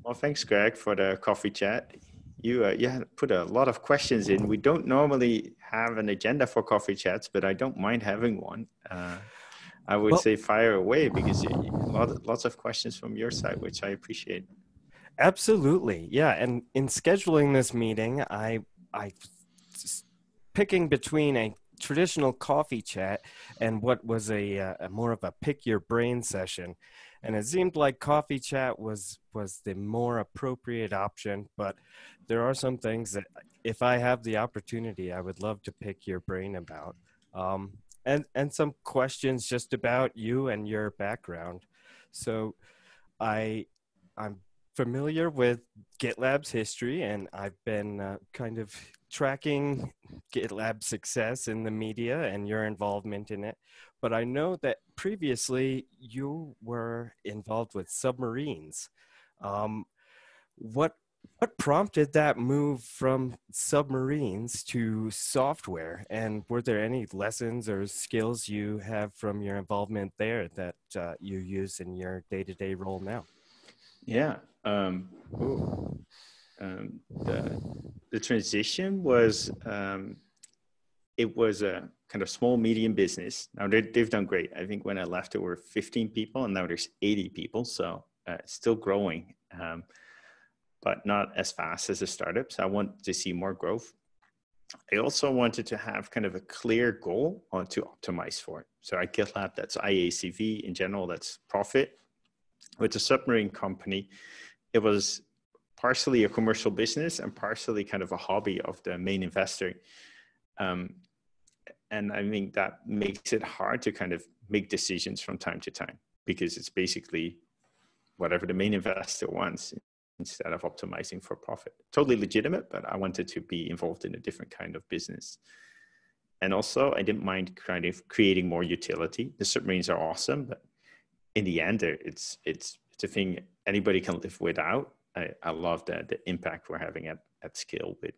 Well, thanks, Greg, for the coffee chat. You had put a lot of questions in. We don't normally have an agenda for coffee chats, but I don't mind having one. I would Well, say fire away because lots of questions from your side, which I appreciate. absolutely. Yeah. And in scheduling this meeting, I picking between a traditional coffee chat and what was a more of a pick your brain session. And it seemed like coffee chat was the more appropriate option, but there are some things that if I have the opportunity, I would love to pick your brain about. And some questions just about you and your background. So I I'm familiar with GitLab's history, and I've been kind of tracking GitLab's success in the media and your involvement in it. But I know that previously you were involved with submarines. Um, what what prompted that move from submarines to software? And were there any lessons or skills you have from your involvement there that you use in your day-to-day role now? Yeah. Ooh, the transition was it was a kind of small medium business. Now they've done great. I think when I left, there were 15 people, and now there's 80 people. So it's still growing, but not as fast as a startup. So I want to see more growth. I also wanted to have kind of a clear goal to optimize for. So at GitLab, that's IACV in general, that's profit. With the submarine company, it was partially a commercial business and partially kind of a hobby of the main investor. And I think that makes it hard to kind of make decisions from time to time because it's basically whatever the main investor wants instead of optimizing for profit. Totally legitimate, but I wanted to be involved in a different kind of business. And also, I didn't mind kind of creating more utility. The submarines are awesome, but in the end, it's a thing anybody can live without. I love the impact we're having at scale with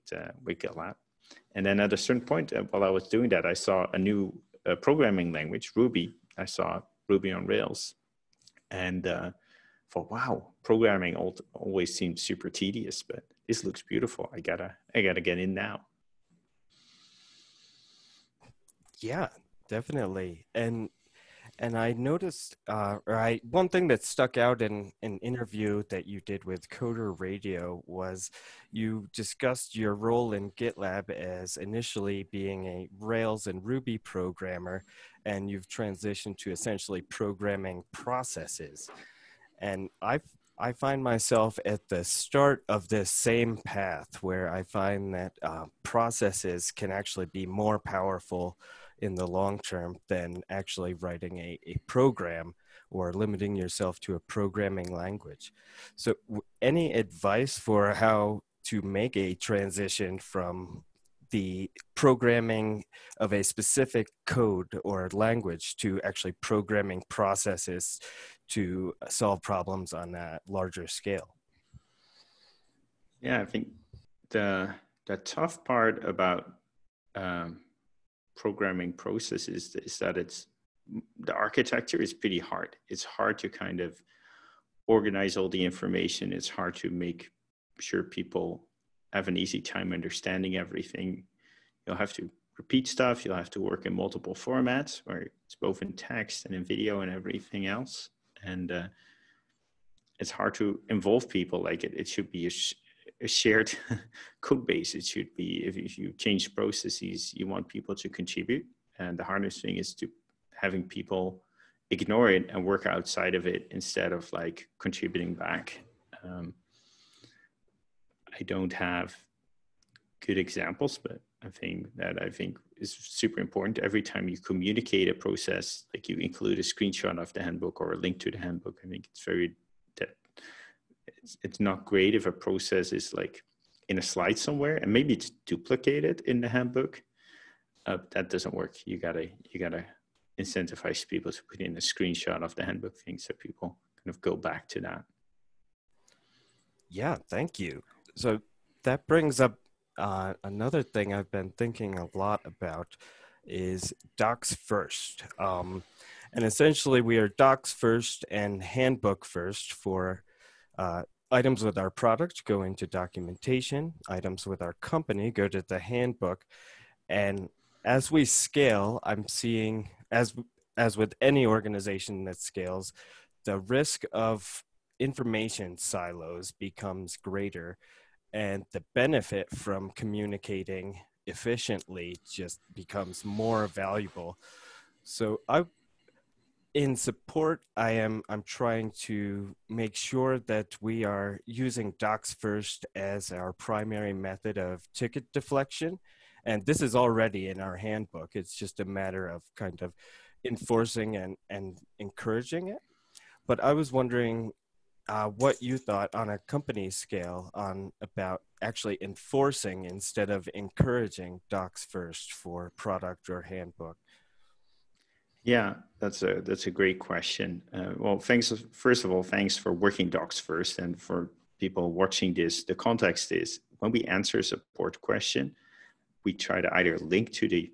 GitLab. And then at a certain point, while I was doing that, I saw a new programming language, Ruby. I saw Ruby on Rails, and thought, wow, programming always seemed super tedious, but this looks beautiful. I gotta get in now. Yeah, definitely. And I noticed, one thing that stuck out in an interview that you did with Coder Radio was you discussed your role in GitLab as initially being a Rails and Ruby programmer, and you've transitioned to essentially programming processes. And I find myself at the start of this same path where I find that processes can actually be more powerful in the long term than actually writing a program or limiting yourself to a programming language. So, any advice for how to make a transition from the programming of a specific code or language to actually programming processes to solve problems on a larger scale? Yeah, I think the tough part about programming processes is that the architecture is pretty hard. It's hard to kind of organize all the information. It's hard to make sure people have an easy time understanding everything. You'll have to repeat stuff. You'll have to work in multiple formats where it's both in text and in video and everything else. And it's hard to involve people. Like it should be a shared code base. It should be, if you change processes, you want people to contribute. And the hardest thing is to having people ignore it and work outside of it instead of like contributing back. I don't have good examples, but I think is super important. Every time you communicate a process, like you include a screenshot of the handbook or a link to the handbook. I think it's not great if a process is like in a slide somewhere and maybe it's duplicated in the handbook. That doesn't work. You gotta incentivize people to put in a screenshot of the handbook thing so people kind of go back to that. Yeah, thank you. So that brings up another thing I've been thinking a lot about is docs first. And essentially we are docs first and handbook first for items with our product go into documentation, items with our company go to the handbook. And as we scale, I'm seeing, as with any organization that scales, the risk of information silos becomes greater, and the benefit from communicating efficiently just becomes more valuable. So in support, I'm trying to make sure that we are using Docs First as our primary method of ticket deflection. And this is already in our handbook. It's just a matter of kind of enforcing and encouraging it. But I was wondering what you thought on a company scale on about actually enforcing instead of encouraging Docs First for product or handbook. Yeah, that's a great question. Well, thanks. First of all, thanks for working Docs First, and for people watching this. The context is when we answer a support question, we try to either link to the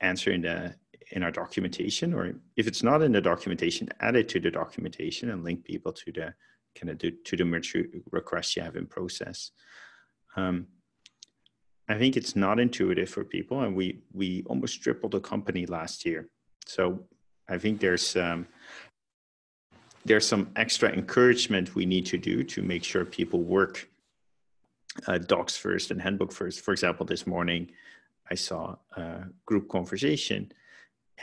answer in our documentation, or if it's not in the documentation, add it to the documentation and link people to the to the merge request you have in process. I think it's not intuitive for people, and we almost tripled the company last year. So I think there's some extra encouragement we need to do to make sure people work Docs First and Handbook First. For example, this morning I saw a group conversation,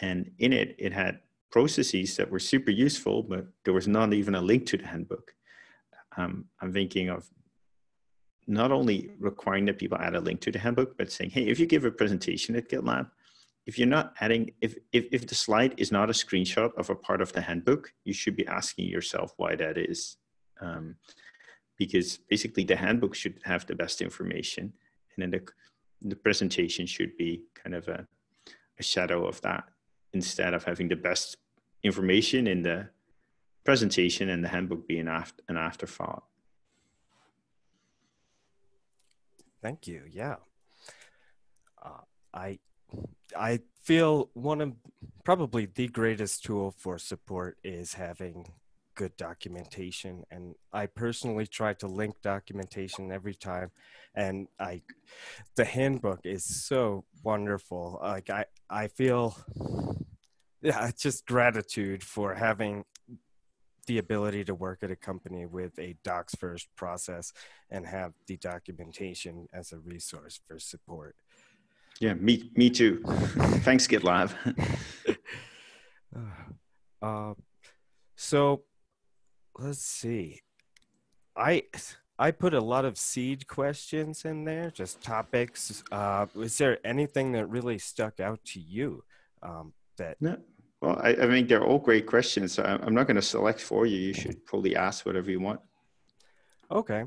and in it had processes that were super useful, but there was not even a link to the handbook. I'm thinking of not only requiring that people add a link to the handbook, but saying, hey, if you give a presentation at GitLab, if you're not adding, if the slide is not a screenshot of a part of the handbook, you should be asking yourself why that is. Because basically the handbook should have the best information, and then the presentation should be kind of a shadow of that, instead of having the best information in the presentation and the handbook being an afterthought. Thank you. Yeah. I feel one of probably the greatest tool for support is having good documentation. And I personally try to link documentation every time. And the handbook is so wonderful. Like I feel, yeah, just gratitude for having the ability to work at a company with a Docs First process and have the documentation as a resource for support. Yeah, me too. Thanks, GitLab. So let's see. I put a lot of seed questions in there, just topics. Was there anything that really stuck out to you? No. Well, I think they're all great questions. So I'm not going to select for you. You should probably ask whatever you want. Okay.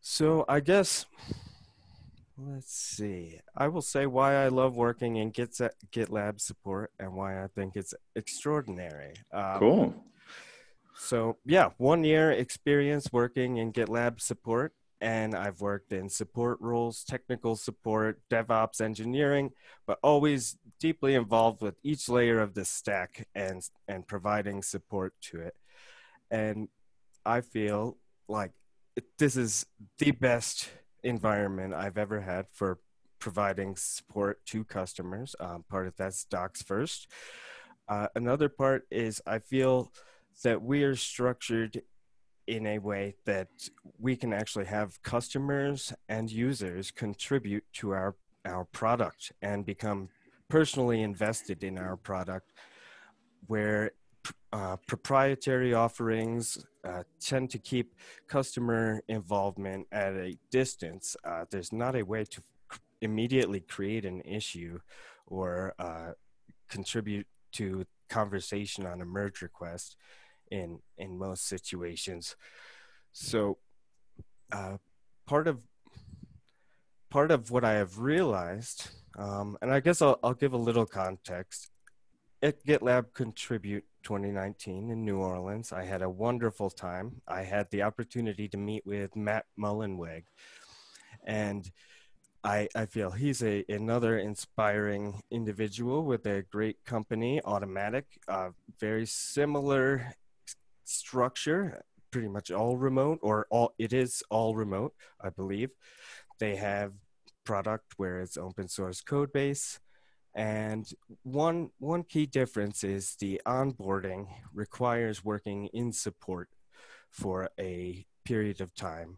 So I guess, let's see. I will say why I love working in GitLab support and why I think it's extraordinary. Cool. So yeah, 1 year experience working in GitLab support, and I've worked in support roles, technical support, DevOps, engineering, but always deeply involved with each layer of the stack and providing support to it. And I feel like this is the best environment I've ever had for providing support to customers. Part of that's Docs First. Another part is I feel that we are structured in a way that we can actually have customers and users contribute to our product and become personally invested in our product, where proprietary offerings tend to keep customer involvement at a distance. There's not a way to immediately create an issue or contribute to conversation on a merge request in most situations. So part of what I have realized, and I guess I'll give a little context. At GitLab Contribute 2019 in New Orleans, I had a wonderful time. I had the opportunity to meet with Matt Mullenweg, and I feel he's another inspiring individual with a great company, Automatic, very similar structure, pretty much all remote, or it is all remote, I believe. They have product where it's open source code base. And one key difference is the onboarding requires working in support for a period of time.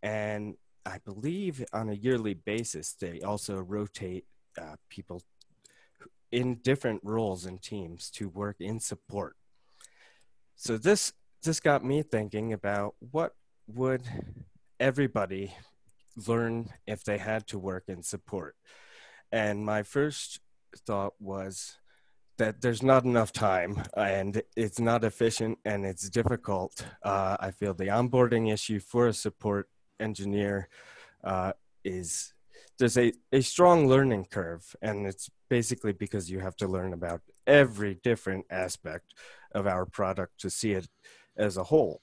And I believe on a yearly basis, they also rotate people in different roles and teams to work in support. So this got me thinking about what would everybody learn if they had to work in support. And my first thought was that there's not enough time and it's not efficient and it's difficult. I feel the onboarding issue for a support engineer is there's a strong learning curve, and it's basically because you have to learn about every different aspect of our product to see it as a whole.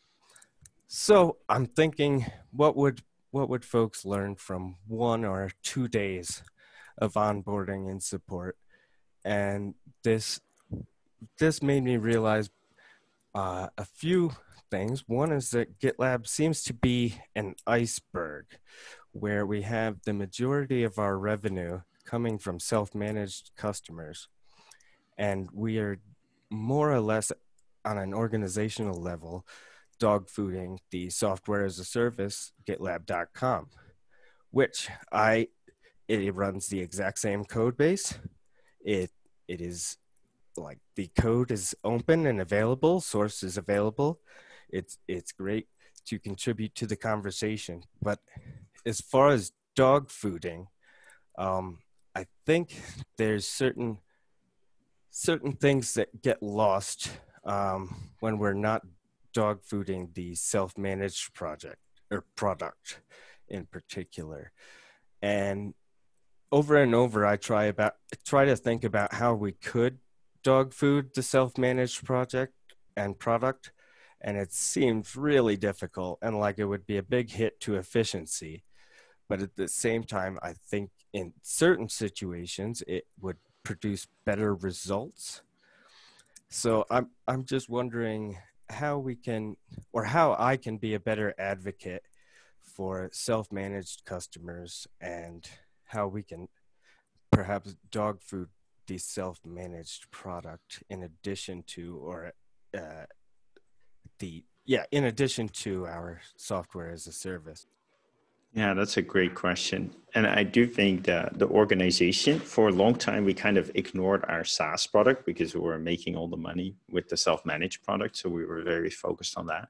So I'm thinking, what would folks learn from 1 or 2 days of onboarding and support? And this made me realize a few things. One is that GitLab seems to be an iceberg where we have the majority of our revenue coming from self-managed customers. And we are more or less on an organizational level dogfooding the software as a service, GitLab.com, which it runs the exact same code base. It is like the code is open and available, source is available. It's great to contribute to the conversation. But as far as dog fooding, I think there's certain things that get lost when we're not dog fooding the self-managed project or product in particular. And over, I try to think about how we could dog food the self-managed project and product, and it seems really difficult and like it would be a big hit to efficiency. But at the same time, I think in certain situations it would produce better results. So I'm just wondering how we can, or how I can be a better advocate for self-managed customers, and how we can perhaps dog food the self-managed product in addition to, in addition to our software as a service. Yeah, that's a great question. And I do think that the organization, for a long time, we kind of ignored our SaaS product because we were making all the money with the self-managed product. So we were very focused on that.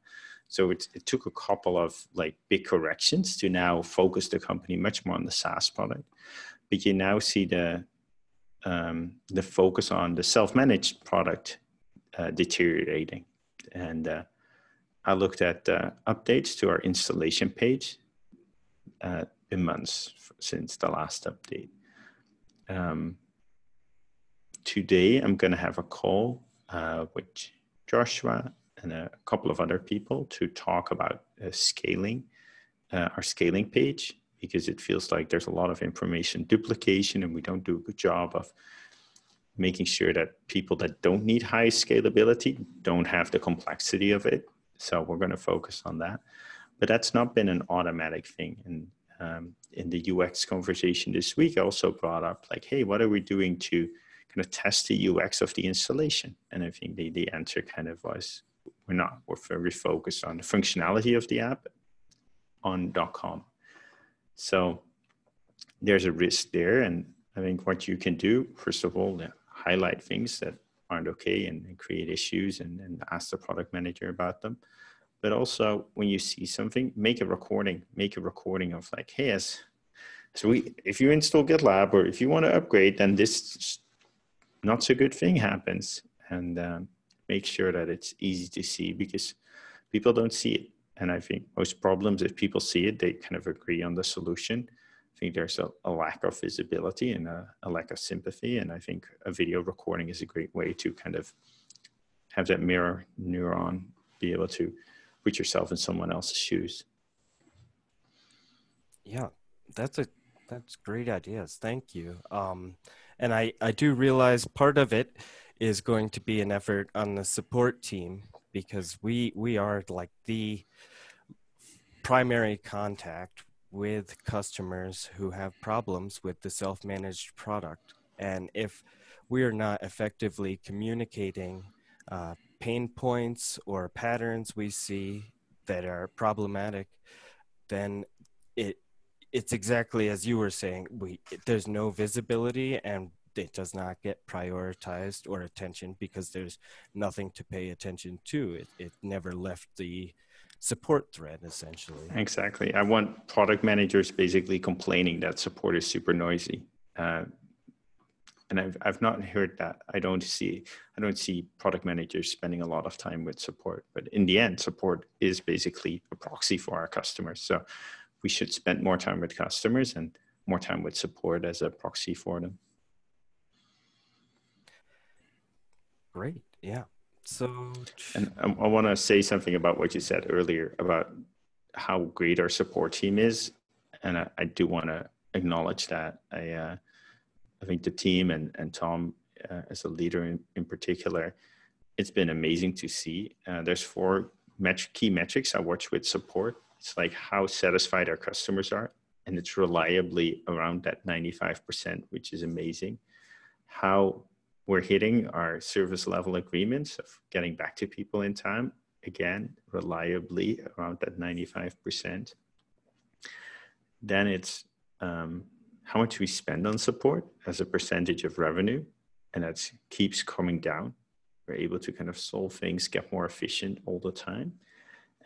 So it took a couple of like big corrections to now focus the company much more on the SaaS product. But you now see the focus on the self-managed product deteriorating. And I looked at updates to our installation page in months since the last update. Today, I'm going to have a call with Joshua and a couple of other people to talk about scaling, our scaling page, because it feels like there's a lot of information duplication and we don't do a good job of making sure that people that don't need high scalability don't have the complexity of it. So we're going to focus on that. But that's not been an automatic thing. And in the UX conversation this week, I also brought up like, hey, what are we doing to kind of test the UX of the installation? And I think the answer kind of was, we're very focused on the functionality of the app on .com. So there's a risk there. And I think what you can do, first of all, highlight things that aren't okay and create issues and ask the product manager about them. But also when you see something, make a recording of like, hey, if you install GitLab or if you want to upgrade, then this not so good thing happens. And make sure that it's easy to see because people don't see it. And I think most problems, if people see it, they kind of agree on the solution. I think there's a lack of visibility and a lack of sympathy. And I think a video recording is a great way to kind of have that mirror neuron, be able to put yourself in someone else's shoes. Yeah, that's great ideas. Thank you. And I do realize part of it is going to be an effort on the support team because we are like the primary contact with customers who have problems with the self-managed product. And if we are not effectively communicating pain points or patterns we see that are problematic, then it's exactly as you were saying. There's no visibility, and it does not get prioritized or attention because there's nothing to pay attention to. It never left the support thread, essentially. Exactly. I want product managers basically complaining that support is super noisy. And I've not heard that. I don't see product managers spending a lot of time with support. But in the end, support is basically a proxy for our customers. So we should spend more time with customers and more time with support as a proxy for them. Great. Yeah. So, and I want to say something about what you said earlier about how great our support team is. And I do want to acknowledge that. I think the team and Tom as a leader in particular, it's been amazing to see. There's four key metrics I watch with support. It's like how satisfied our customers are, and it's reliably around that 95%, which is amazing. How we're hitting our service level agreements of getting back to people in time, again, reliably around that 95%. Then it's how much we spend on support as a percentage of revenue, and that keeps coming down. We're able to kind of solve things, get more efficient all the time.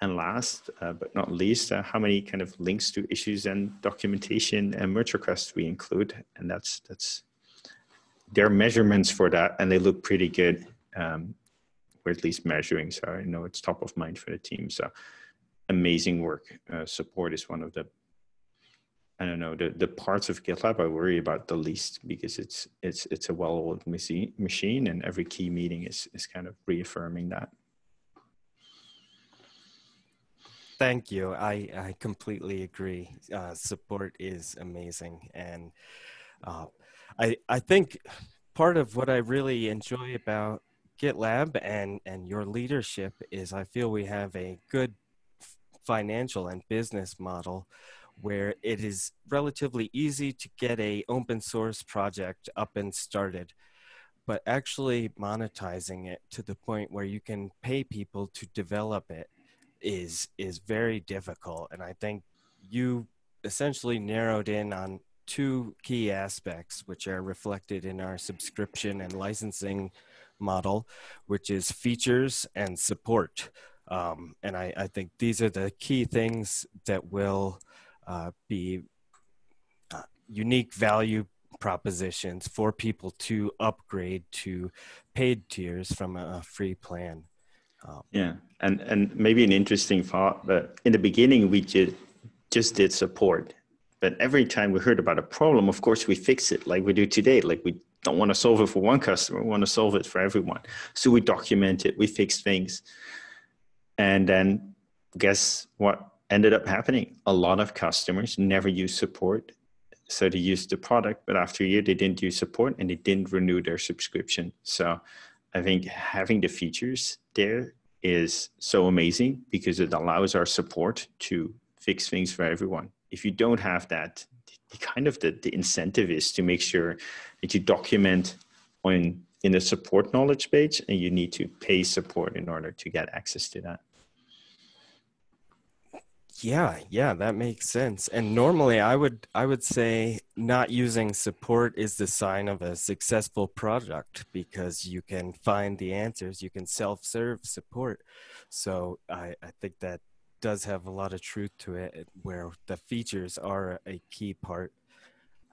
And last but not least, how many kind of links to issues and documentation and merge requests we include. And there are measurements for that, and they look pretty good. We're at least measuring, so I know it's top of mind for the team. So amazing work. Support is one of the, I don't know, the parts of GitLab I worry about the least, because it's a well-oiled machine, and every key meeting is kind of reaffirming that. Thank you. I completely agree. Support is amazing. And I think part of what I really enjoy about GitLab and your leadership is I feel we have a good financial and business model where it is relatively easy to get an open source project up and started, but actually monetizing it to the point where you can pay people to develop it is very difficult. And I think you essentially narrowed in on two key aspects, which are reflected in our subscription and licensing model, which is features and support. And I think these are the key things that will be unique value propositions for people to upgrade to paid tiers from a free plan. Yeah, and maybe an interesting thought, but in the beginning, we just did support. But every time we heard about a problem, of course, we fix it like we do today. Like we don't want to solve it for one customer, we want to solve it for everyone. So we document it, we fix things. And then guess what ended up happening? A lot of customers never use support. So they used the product, but after a year, they didn't use support and they didn't renew their subscription. So I think having the features there is so amazing because it allows our support to fix things for everyone. If you don't have that, the incentive is to make sure that you document in the support knowledge page, and you need to pay support in order to get access to that. Yeah, that makes sense. And normally I would say not using support is the sign of a successful product, because you can find the answers, you can self-serve support. So I think that does have a lot of truth to it, where the features are a key part.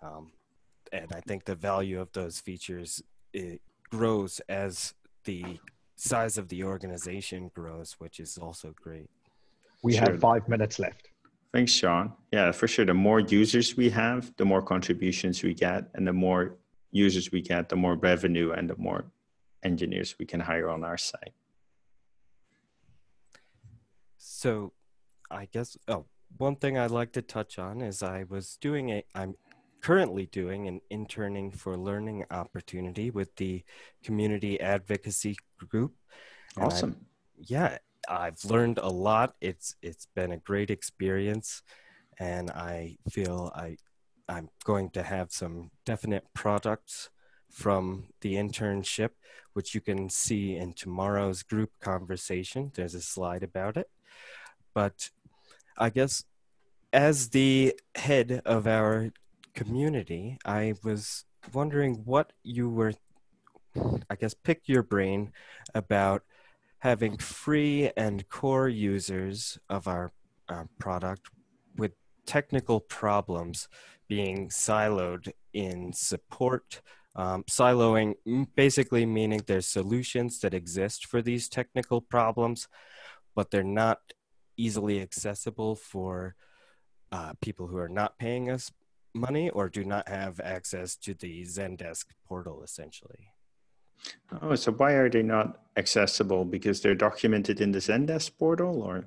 And I think the value of those features, it grows as the size of the organization grows, which is also great. We have 5 minutes left. Thanks, Sean. Yeah, for sure. The more users we have, the more contributions we get, and the more users we get, the more revenue and the more engineers we can hire on our side. So I guess, one thing I'd like to touch on is I'm currently doing an interning for learning opportunity with the community advocacy group. Awesome. yeah, I've learned a lot. It's been a great experience, and I feel I'm going to have some definite products from the internship, which you can see in tomorrow's group conversation. There's a slide about it. But I guess as the head of our community, I was wondering what you were, I guess, pick your brain about having free and core users of our product with technical problems being siloed in support. Siloing basically meaning there's solutions that exist for these technical problems, but they're not easily accessible for people who are not paying us money or do not have access to the Zendesk portal, essentially. Oh, so why are they not accessible? Because they're documented in the Zendesk portal, or?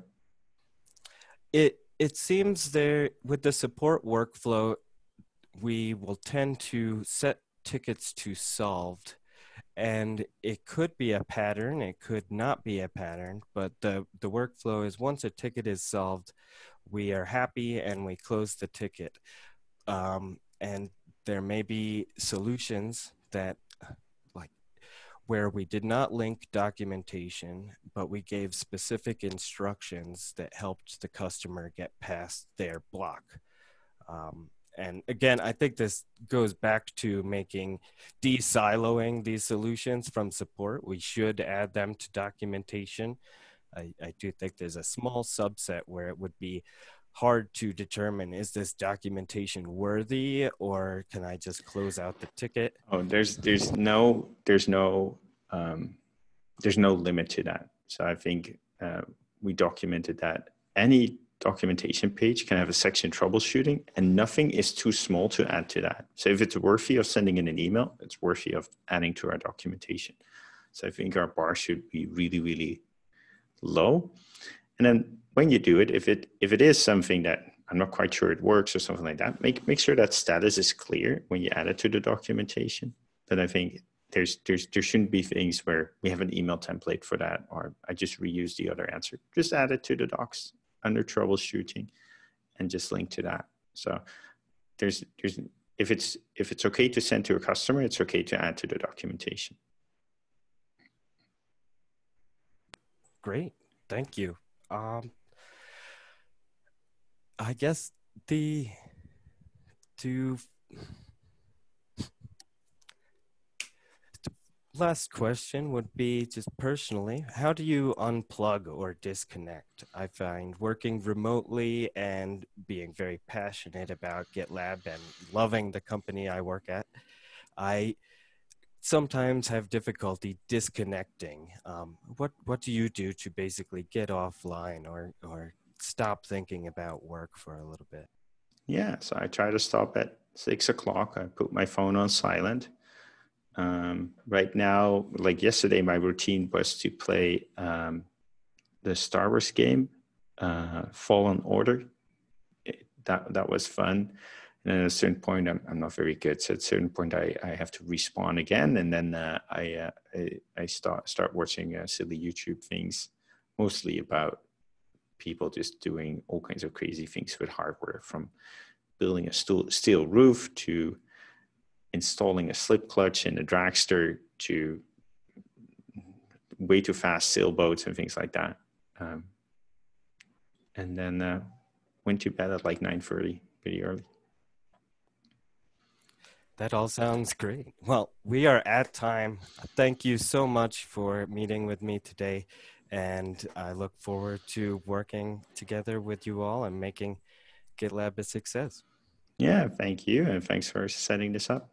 It seems there with the support workflow, we will tend to set tickets to solved, and it could be a pattern, it could not be a pattern, but the workflow is once a ticket is solved, we are happy and we close the ticket. And there may be solutions that like where we did not link documentation, but we gave specific instructions that helped the customer get past their block. And again, I think this goes back to making de-siloing these solutions from support. We should add them to documentation. I do think there's a small subset where it would be hard to determine, is this documentation worthy, or can I just close out the ticket? Oh, there's no limit to that. So I think we documented that any documentation page can have a section troubleshooting, and nothing is too small to add to that. So if it's worthy of sending in an email, it's worthy of adding to our documentation. So I think our bar should be really, really low. And then when you do it, if it is something that I'm not quite sure it works or something like that, make sure that status is clear when you add it to the documentation. But I think there shouldn't be things where we have an email template for that, or I just reuse the other answer. Just add it to the docs under troubleshooting and just link to that. So there's if it's okay to send to a customer, it's okay to add to the documentation. Great, thank you. I guess the last question would be just personally, how do you unplug or disconnect? I find working remotely and being very passionate about GitLab and loving the company I work at, I sometimes have difficulty disconnecting. What do you do to basically get offline or stop thinking about work for a little bit? Yeah, so I try to stop at 6 o'clock. I put my phone on silent. Right now, like yesterday, my routine was to play the Star Wars game, Fallen Order. That was fun. And at a certain point, I'm not very good. So at a certain point, I have to respawn again, and then I start watching silly YouTube things, mostly about people just doing all kinds of crazy things with hardware, from building a steel roof to installing a slip clutch in a dragster to way too fast sailboats and things like that. And then went to bed at like 9:30, pretty early. That all sounds great. Well, we are at time. Thank you so much for meeting with me today. And I look forward to working together with you all and making GitLab a success. Yeah, thank you. And thanks for setting this up.